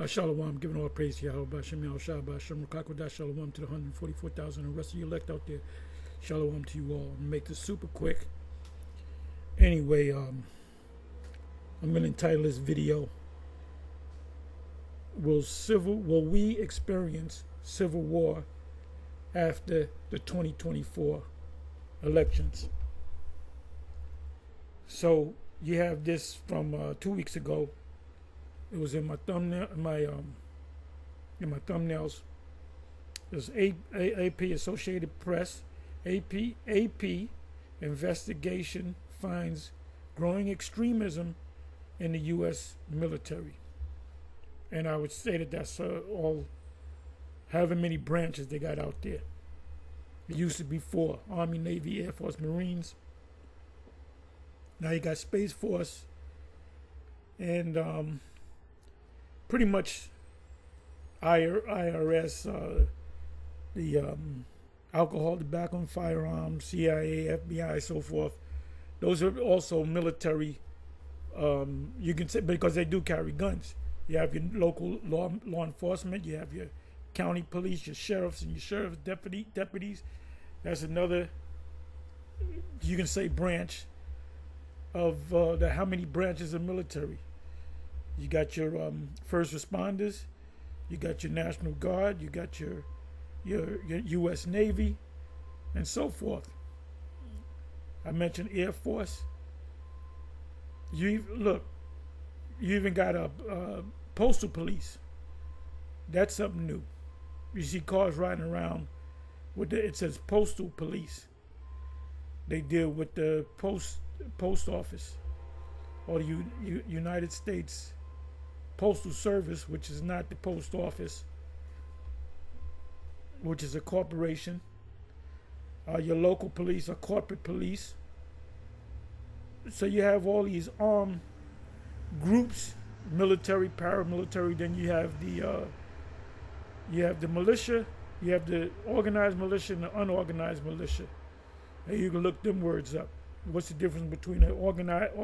Shalom, giving all praise to Yahweh, Bashem, Yahweh, Bashem, Rakakodah, Shalom to the 144,000 and the rest of you elect out there. Shalom to you all. Make this super quick. Anyway, I'm going to entitle this video, Will we experience civil war after the 2024 elections? So you have this from 2 weeks ago. It was in my thumbnail, in my thumbnails. There's AP, Associated Press, AP investigation finds growing extremism in the U.S. military. And I would say that that's all, however many branches they got out there. It used to be 4: Army, Navy, Air Force, Marines. Now you got Space Force, and pretty much IRS, the alcohol, tobacco, and firearms, CIA, FBI, so forth. Those are also military. You can say, because they do carry guns. You have your local law enforcement. You have your county police, your sheriffs, and your sheriff's deputies. That's another, you can say, branch of how many branches of military. You got your first responders, you got your National Guard, you got your U.S. Navy, and so forth. I mentioned Air Force. You even got a postal police. That's something new. You see cars riding around with it says postal police. They deal with the post office, or the United States Postal Service, which is not the post office, which is a corporation. Your local police are corporate police. So you have all these armed groups, military, paramilitary. Then you have the militia, you have the organized militia and the unorganized militia. And you can look them words up. What's the difference between an organized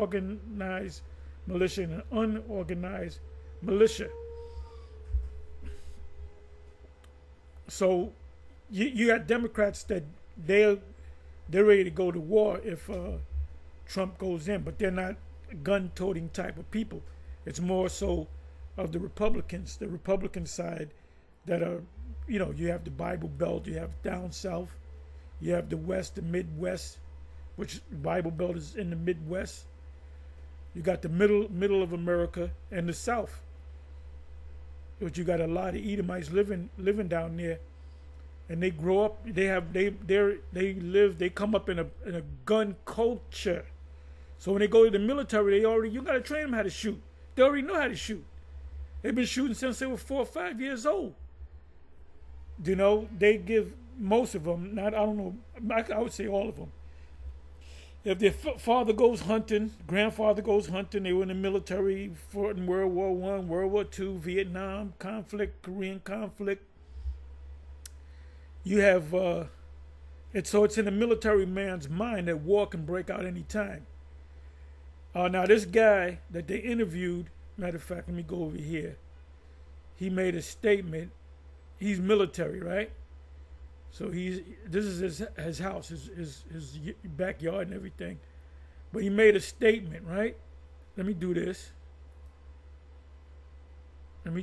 militia and an unorganized militia? So you got Democrats that they're ready to go to war if Trump goes in, but they're not gun-toting type of people. It's more so of the Republicans, the Republican side, that are, you have the Bible Belt, you have down south, you have the West, the Midwest, which Bible Belt is in the Midwest. You got the middle of America and the South, which you got a lot of Edomites living down there, and they grow up. They come up in a gun culture. So when they go to the military, you got to train them how to shoot. They already know how to shoot. They've been shooting since they were 4 or 5 years old. They give most of them, I don't know, I would say all of them. If their father goes hunting, grandfather goes hunting, they were in the military, fought in World War I, World War II, Vietnam conflict, Korean conflict. You have, it's in the military man's mind that war can break out any time. Now this guy that they interviewed, matter of fact, let me go over here. He made a statement. He's military, right? So this is his house, his backyard and everything. But he made a statement, right? Let me do this. Bear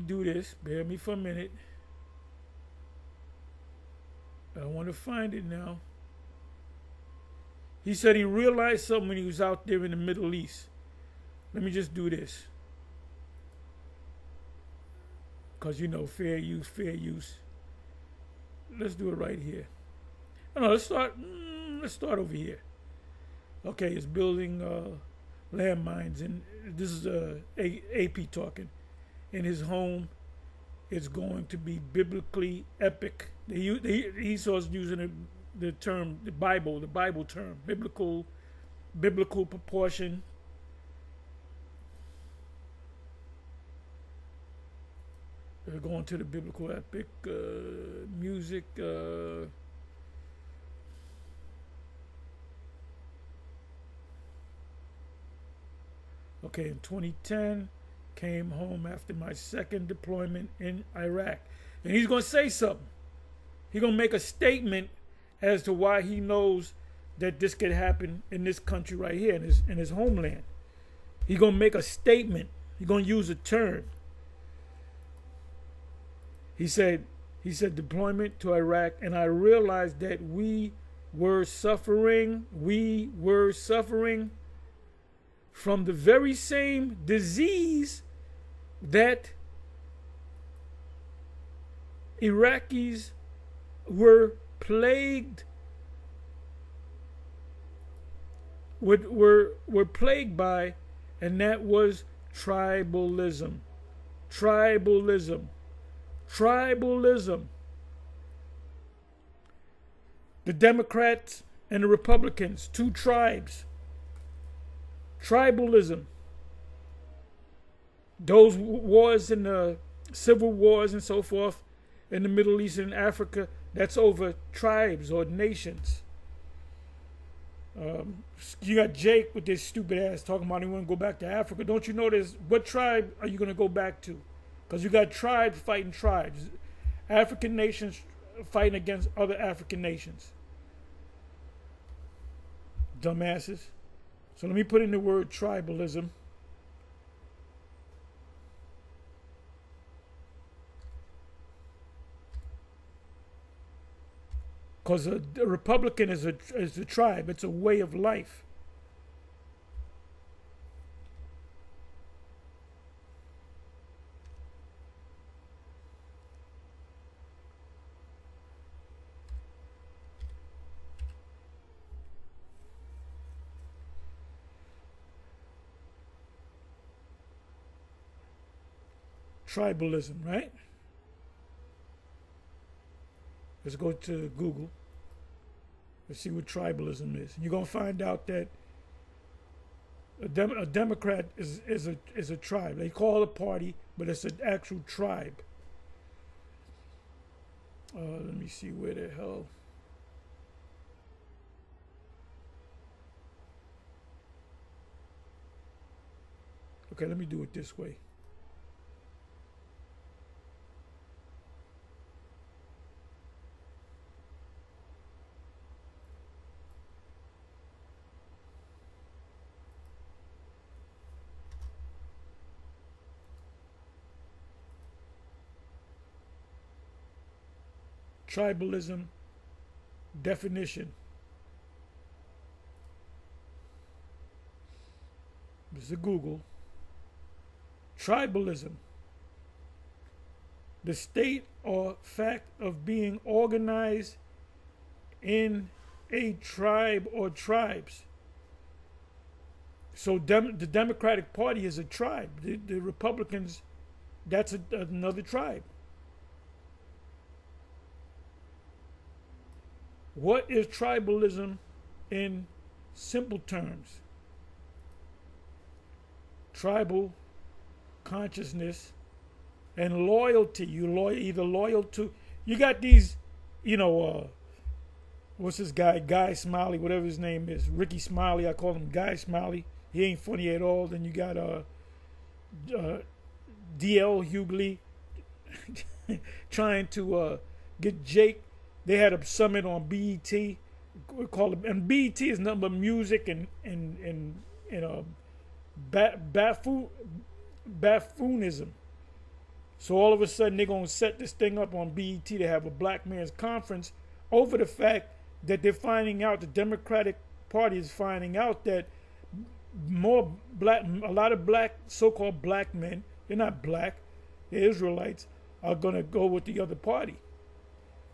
with me for a minute. I want to find it now. He said he realized something when he was out there in the Middle East. Let me just do this. Because, fair use. Let's do it right here. No, let's start over here. Okay, it's building landmines, and this is AP talking. In his home, it's going to be biblically epic. He starts using the term, the Bible term, biblical proportion. We're going to the biblical epic music. Okay, in 2010, came home after my second deployment in Iraq. And he's going to say something. He's going to make a statement as to why he knows that this could happen in this country right here, in his homeland. He's going to make a statement. He's going to use a term. He said deployment to Iraq, and I realized that we were suffering from the very same disease that Iraqis were plagued by, and that was tribalism. The Democrats and the Republicans, two tribes. Tribalism. Those wars in the civil wars and so forth in the Middle East and Africa, that's over tribes or nations. You got Jake with this stupid ass talking about he want to go back to Africa. Don't you know this? What tribe are you going to go back to? Because you got tribes fighting tribes. African nations fighting against other African nations. Dumbasses. So let me put in the word tribalism. Because a Republican is a tribe. It's a way of life. Tribalism, right? Let's go to Google. Let's see what tribalism is. You're gonna find out that a Democrat is a tribe. They call it a party, but it's an actual tribe. Let me see where the hell. Okay, let me do it this way. Tribalism definition. This is Google. Tribalism. The state or fact of being organized in a tribe or tribes. So the Democratic Party is a tribe. The Republicans, that's another tribe. What is tribalism in simple terms? Tribal consciousness and loyalty. Either loyal to. You got these, what's this guy? Guy Smiley, whatever his name is. Ricky Smiley. I call him Guy Smiley. He ain't funny at all. Then you got D.L. Hughley trying to get Jake. They had a summit on BET. We call it, and BET is nothing but music and buffoonism. So all of a sudden they're gonna set this thing up on BET to have a black man's conference over the fact that they're finding out, the Democratic Party is finding out that a lot of black, so-called black men, they're not black, they're Israelites, are gonna go with the other party.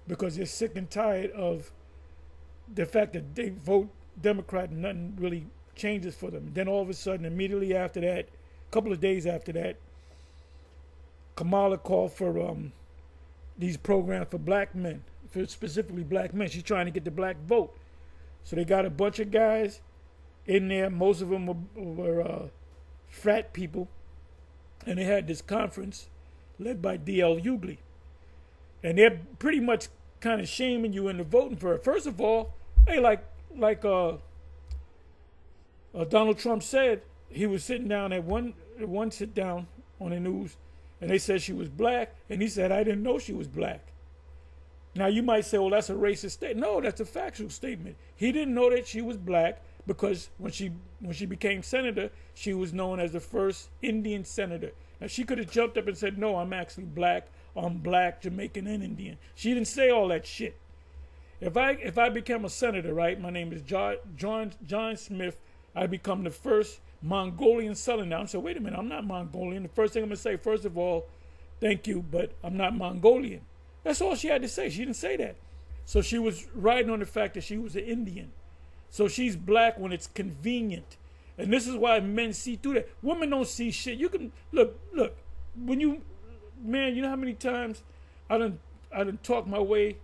Because they're sick and tired of the fact that they vote Democrat and nothing really changes for them. Then all of a sudden, immediately after that, a couple of days after that, Kamala called for these programs for black men, for specifically black men. She's trying to get the black vote. So they got a bunch of guys in there. Most of them were frat people. And they had this conference led by D.L. Hughley. And they're pretty much kind of shaming you into voting for it. First of all, hey, like Donald Trump said, he was sitting down at one sit down on the news, and they said she was black, and he said, I didn't know she was black. Now you might say, well, that's a racist statement. No, that's a factual statement. He didn't know that she was black because when she became senator, she was known as the first Indian senator. Now she could have jumped up and said, no, I'm actually black, I'm black, Jamaican, and Indian. She didn't say all that shit. If I became a senator, right, my name is John Smith, I become the first Mongolian senator. I'm saying, wait a minute, I'm not Mongolian. The first thing I'm going to say, first of all, thank you, but I'm not Mongolian. That's all she had to say. She didn't say that. So she was riding on the fact that she was an Indian. So she's black when it's convenient. And this is why men see through that. Women don't see shit. You can, look, when you, man, you know how many times I done talk my way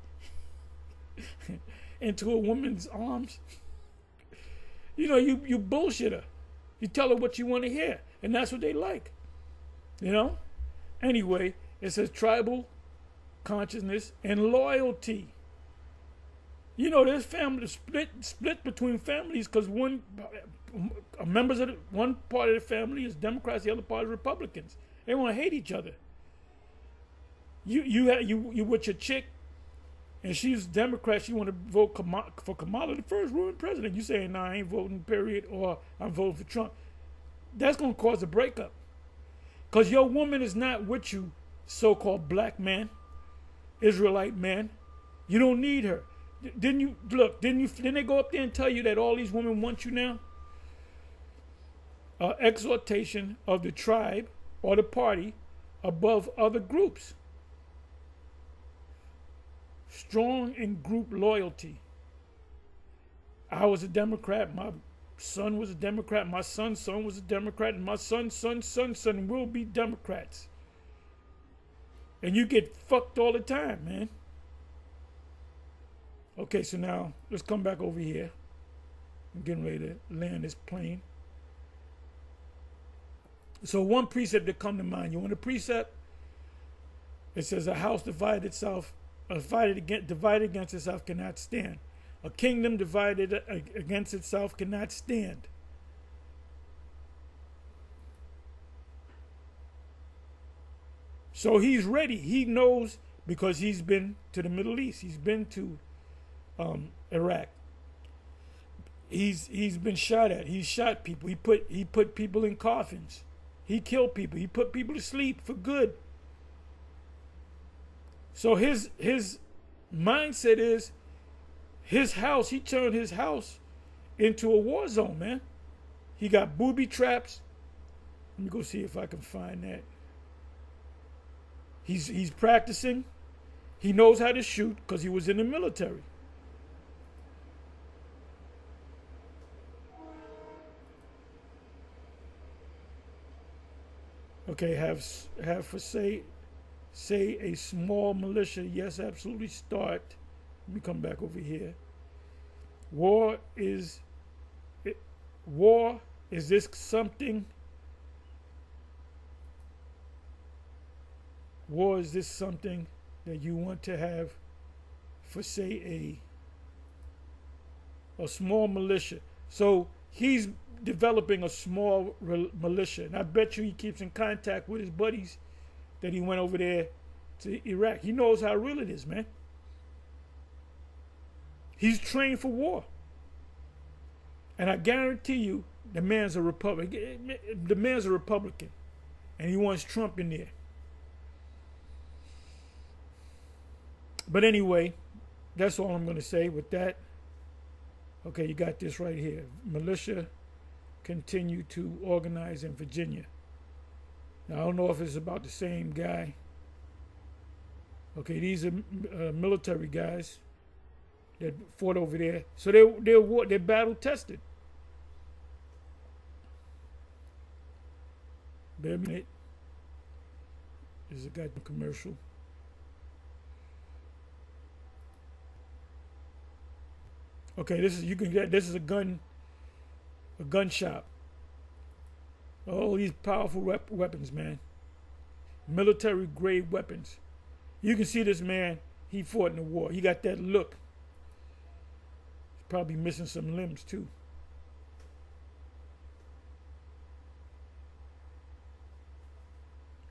into a woman's arms? You know, you bullshit her. You tell her what you want to hear. And that's what they like. You know? Anyway, it says tribal consciousness and loyalty. You know, there's family split between families because one part of the family is Democrats, the other part is Republicans. They want to hate each other. You with your chick, and she's Democrat. She want to vote for Kamala, the first woman president. You saying, nah, I ain't voting, period, or I'm voting for Trump. That's gonna cause a breakup, because your woman is not with you, so-called black man, Israelite man. You don't need her. Didn't they go up there and tell you that all these women want you now? Exhortation of the tribe or the party above other groups. Strong in group loyalty. I was a Democrat. My son was a Democrat. My son's son was a Democrat. And my son's son will be Democrats. And you get fucked all the time, man. Okay, so now let's come back over here. I'm getting ready to land this plane. So one precept that come to mind. You want a precept? It says a house divided against itself cannot stand. A kingdom divided against itself cannot stand. So he's ready. He knows because he's been to the Middle East. He's been to Iraq. He's been shot at. He shot people. He put people in coffins. He killed people. He put people to sleep for good. So his mindset is his house. He turned his house into a war zone, man. He got booby traps. Let me go see if I can find that. He's practicing. He knows how to shoot because he was in the military. Okay, have for say a small militia. Yes, absolutely. Start. Let me come back over here. War is this something? War is this something that you want to have for say a small militia? So he's developing a small militia, and I bet you he keeps in contact with his buddies that he went over there to Iraq. He knows how real it is, man. He's trained for war, and I guarantee you, the man's a Republican. The man's a Republican, and he wants Trump in there. But anyway, that's all I'm going to say with that. Okay, you got this right here. Militia continue to organize in Virginia. Now, I don't know if it's about the same guy. Okay, these are military guys that fought over there. So they're battle tested. Bear a minute. There's a goddamn commercial. Okay, this is a gun shop. All these powerful weapons, man. Military grade weapons. You can see this man, he fought in the war. He got that look. He's probably missing some limbs too.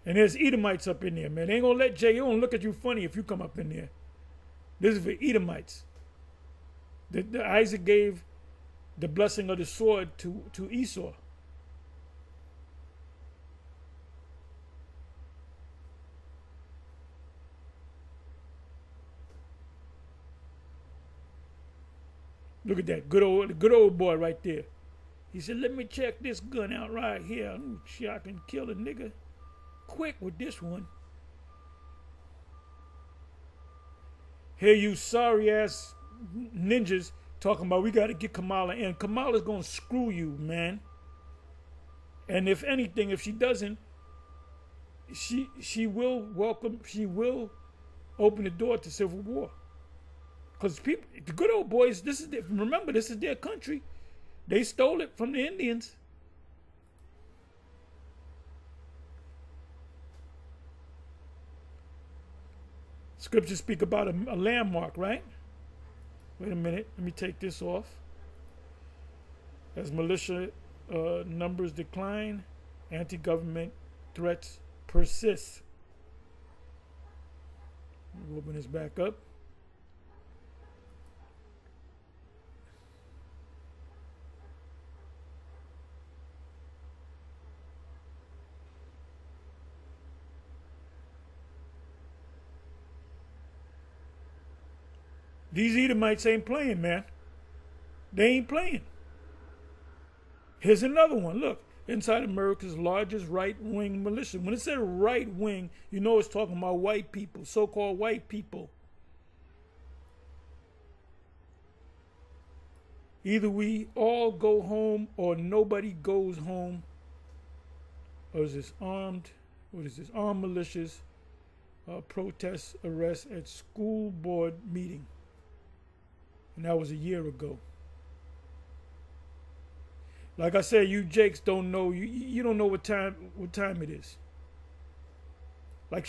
And there's Edomites up in there, man. They ain't gonna let Jake, they gonna look at you funny if you come up in there. This is for Edomites. Isaac gave the blessing of the sword to Esau. Look at that good old boy right there. He said, "Let me check this gun out right here. Ooh, shit, I can kill a nigga quick with this one." Here you sorry ass ninjas talking about we got to get Kamala in. Kamala's gonna screw you, man. And if anything, if she doesn't, she will open the door to civil war. Because people, the good old boys, remember, this is their country. They stole it from the Indians. Scriptures speak about a landmark, right? Wait a minute, let me take this off. As militia numbers decline, anti-government threats persist. We'll open this back up. These Edomites ain't playing, man. They ain't playing. Here's another one. Look, inside America's largest right-wing militia. When it said right-wing, you know it's talking about white people, so-called white people. Either we all go home or nobody goes home. Or is this armed? What is this? Armed militias, protests, arrests at school board meeting. And that was a year ago. Like I said, you Jakes don't know. You don't know what time it is. Like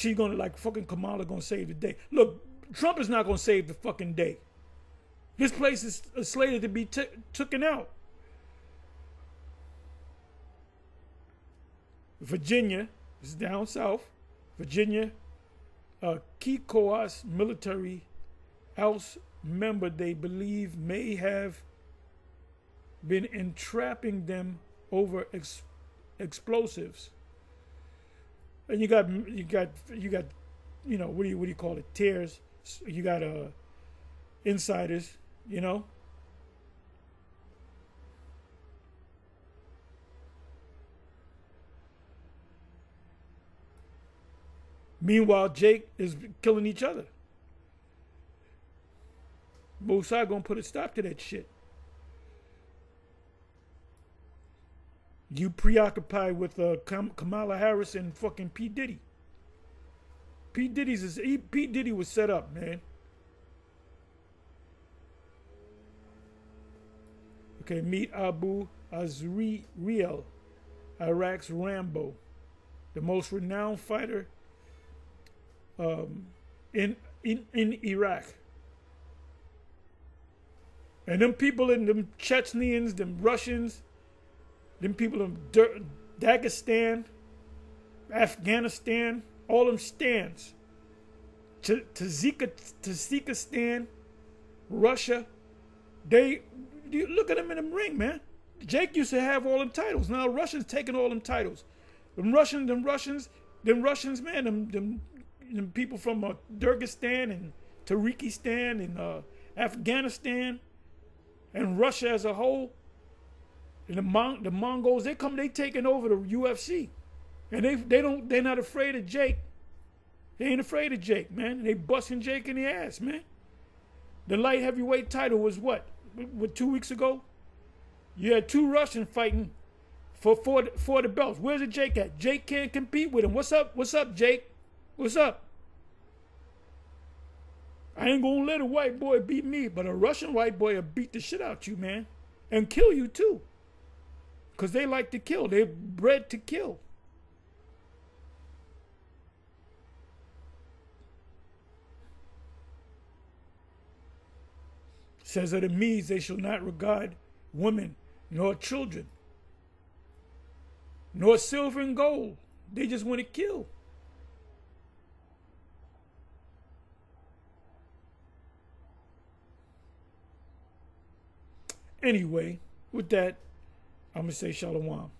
fucking Kamala gonna save the day. Look, Trump is not gonna save the fucking day. This place is slated to be taken out. Virginia is down south. Virginia, Kikoas military house member they believe may have been entrapping them over explosives. And you got you know, what do you call it, tears. You got insiders, you know. Meanwhile, Jake is killing each other. Mosai gonna put a stop to that shit. You preoccupied with Kamala Harris and fucking P. Diddy. P. Diddy was set up, man. Okay, meet Abu Azriel, Iraq's Rambo, the most renowned fighter in Iraq. And them people in them Chechens, them Russians, them people in Dagestan, Afghanistan, all them stands. Tajikistan, Russia, look at them in the ring, man. Jake used to have all them titles. Now Russians taking all them titles. Them Russians, man, them people from Dagestan and Tajikistan and Afghanistan and Russia as a whole. And the Mongols, they taking over the UFC. And they're not afraid of Jake. They ain't afraid of Jake, man. They busting Jake in the ass, man. The light heavyweight title was what 2 weeks ago? You had two Russians fighting for the belts. Where's the Jake at? Jake can't compete with him. What's up, Jake? What's up? I ain't gonna let a white boy beat me, but a Russian white boy will beat the shit out you, man. And kill you too. Because they like to kill. They're bred to kill. Says of the Medes, they shall not regard women, nor children, nor silver and gold. They just want to kill. Anyway, with that, I'm gonna say shalom.